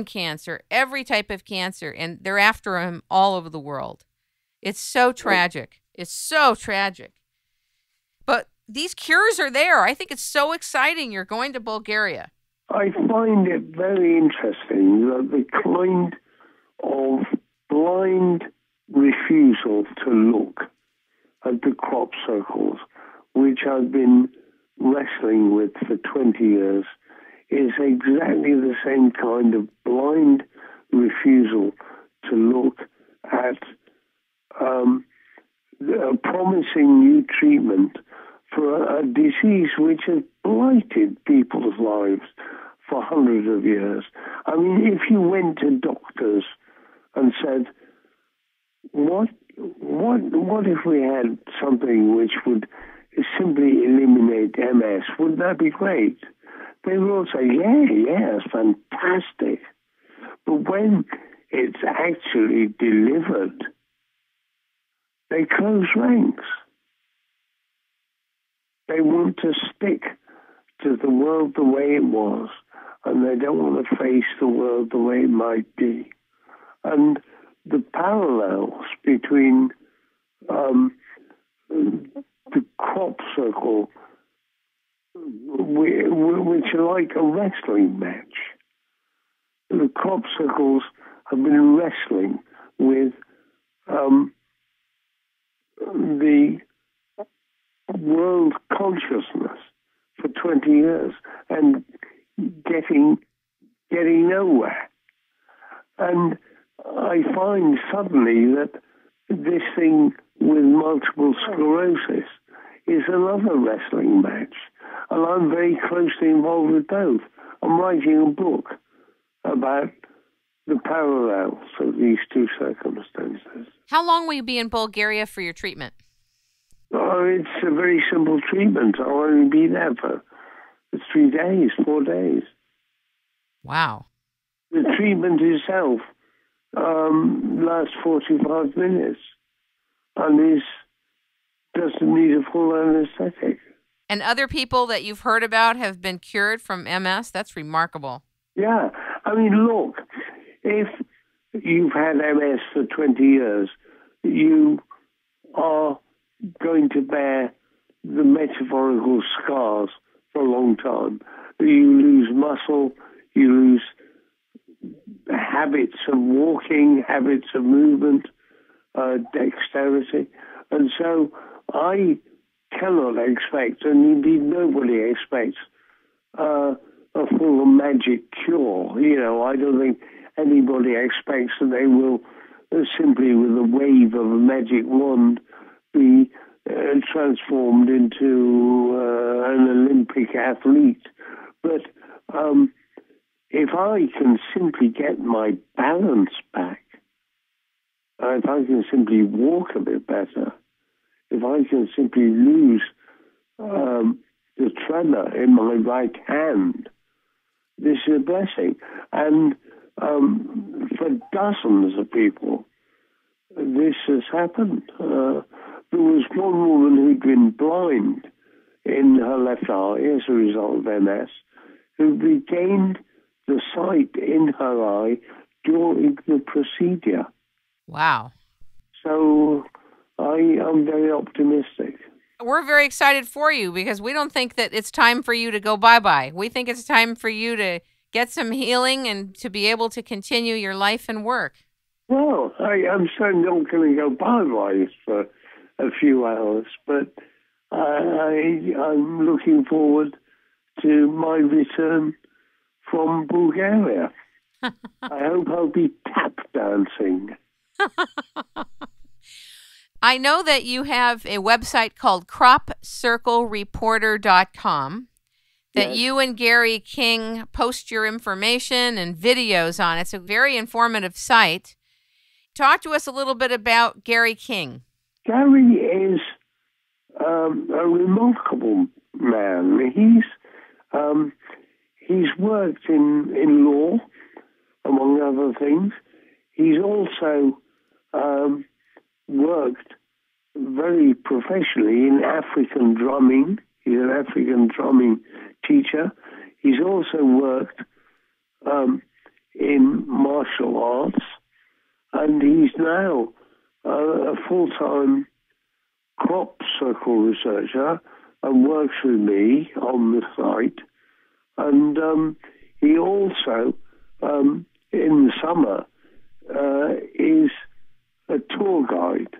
cancer, every type of cancer, and they're after him all over the world. It's so tragic. It's so tragic. But these cures are there. I think it's so exciting you're going to Bulgaria. I find it very interesting that the kind of blind refusal to look at the crop circles, which I've been wrestling with for 20 years, is exactly the same kind of blind refusal to look at a promising new treatment for a disease which has blighted people's lives for hundreds of years. I mean, if you went to doctors and said, what if we had something which would simply eliminate MS? Would that be great? They will say, yeah, it's fantastic. But when it's actually delivered, they close ranks. They want to stick to the world the way it was, and they don't want to face the world the way it might be. And the parallels between the crop circle, which are like a wrestling match. The crop circles have been wrestling with the world consciousness for 20 years and getting nowhere. And I find suddenly that this thing with multiple sclerosis is another wrestling match. And I'm very closely involved with both. I'm writing a book about the parallels of these two circumstances. How long will you be in Bulgaria for your treatment? Oh, it's a very simple treatment. I'll only be there for 3 days, 4 days. Wow. The treatment itself lasts 45 minutes and doesn't need a full anesthetic. And other people that you've heard about have been cured from MS? That's remarkable. Yeah. I mean, look, if you've had MS for 20 years, you are going to bear the metaphorical scars for a long time. You lose muscle, you lose habits of walking, habits of movement, dexterity. And so I cannot expect, and indeed nobody expects, a full magic cure. You know, I don't think anybody expects that they will simply with a wave of a magic wand be transformed into an Olympic athlete. But if I can simply get my balance back, if I can simply walk a bit better, if I can simply lose the tremor in my right hand, this is a blessing. And for dozens of people, this has happened. There was one woman who'd been blind in her left eye as a result of MS, who regained the sight in her eye during the procedure. Wow. So I am very optimistic. We're very excited for you because we don't think that it's time for you to go bye-bye. We think it's time for you to get some healing and to be able to continue your life and work. Well, I'm certainly not going to go bye-bye for a few hours, but I'm looking forward to my return from Bulgaria. I hope I'll be tap dancing. I know that you have a website called cropcirclereporter.com that Yes. you and Gary King post your information and videos on. It's a very informative site. Talk to us a little bit about Gary King. Gary is a remarkable man. He's worked in law, among other things. He's also worked very professionally in African drumming. He's an African drumming teacher. He's also worked in martial arts, and he's now a full-time crop circle researcher and works with me on the site. And he also, in the summer, is a tour guide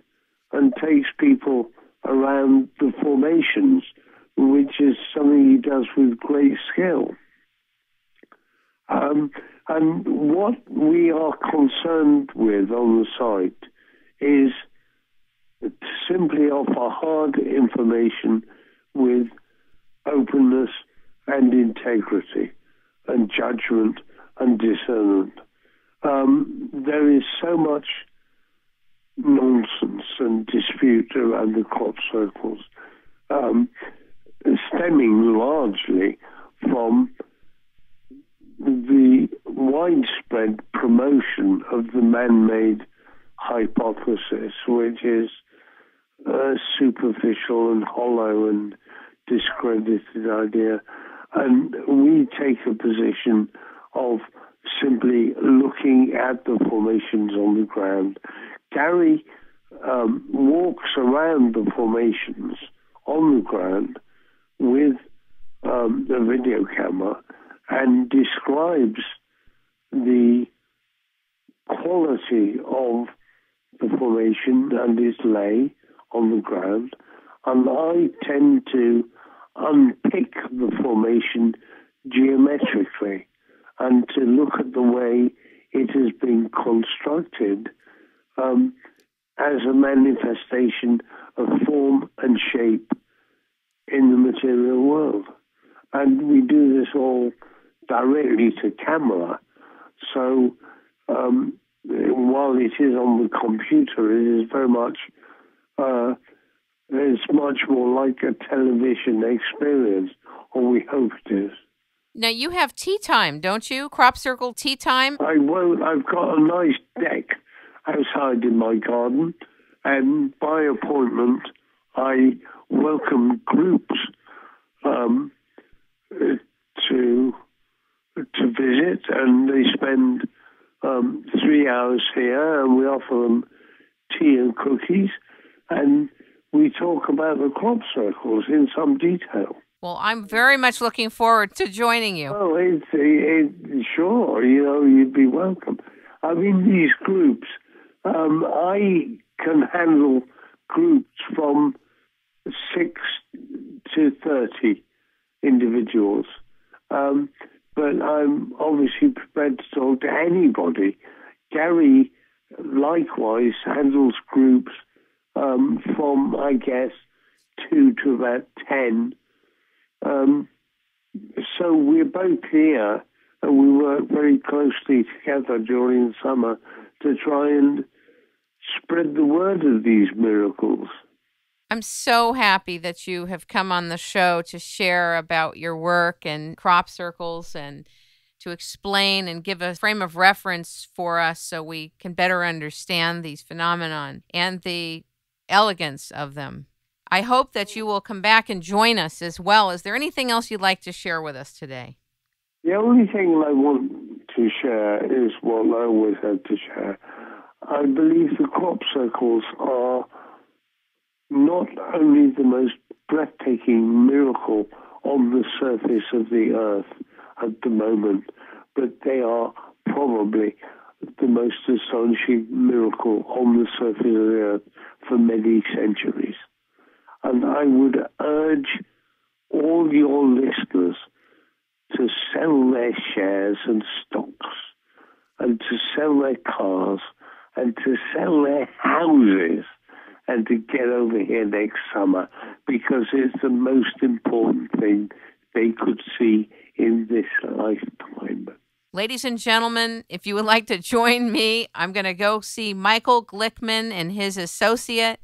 and takes people around the formations, which is something he does with great skill. And what we are concerned with on the site is to simply offer hard information with openness and integrity and judgment and discernment. There is so much nonsense and dispute around the crop circles, stemming largely from the widespread promotion of the man-made hypothesis, which is a superficial and hollow and discredited idea. And we take a position of simply looking at the formations on the ground. Gary walks around the formations on the ground with a video camera and describes the quality of the formation and its lay on the ground. And I tend to unpick the formation geometrically and to look at the way it has been constructed as a manifestation of form and shape in the material world. And we do this all directly to camera. So while it is on the computer, it is very much, it's much more like a television experience, or we hope it is. Now, you have tea time, don't you? Crop circle tea time? I won't. I've got a nice deck outside in my garden, and by appointment, I welcome groups to visit, and they spend 3 hours here, and we offer them tea and cookies, and we talk about the crop circles in some detail. Well, I'm very much looking forward to joining you. Oh, sure, you'd be welcome. I mean, these groups, I can handle groups from 6 to 30 individuals, but I'm obviously prepared to talk to anybody. Gary likewise handles groups from, I guess, 2 to about 10. So we're both here, and we work very closely together during the summer to try and spread the word of these miracles. I'm so happy that you have come on the show to share about your work and crop circles and to explain and give a frame of reference for us so we can better understand these phenomenon and the elegance of them. I hope that you will come back and join us as well. Is there anything else you'd like to share with us today? The only thing I want to share is what I always have to share. I believe the crop circles are not only the most breathtaking miracle on the surface of the earth at the moment, but they are probably the most astonishing miracle on the surface of the earth for many centuries. And I would urge all your listeners to sell their shares and stocks, and to sell their cars, and to sell their houses, and to get over here next summer, because it's the most important thing they could see in this lifetime. Ladies and gentlemen, if you would like to join me, I'm going to go see Michael Glickman and his associate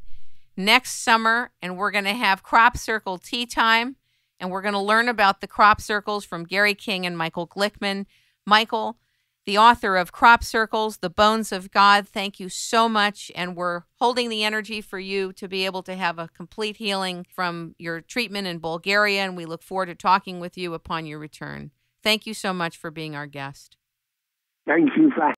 next summer, and we're going to have crop circle tea time, and we're going to learn about the crop circles from Gary King and Michael Glickman. Michael, the author of Crop Circles, The Bones of God, thank you so much, and we're holding the energy for you to be able to have a complete healing from your treatment in Bulgaria, and we look forward to talking with you upon your return. Thank you so much for being our guest. Thank you for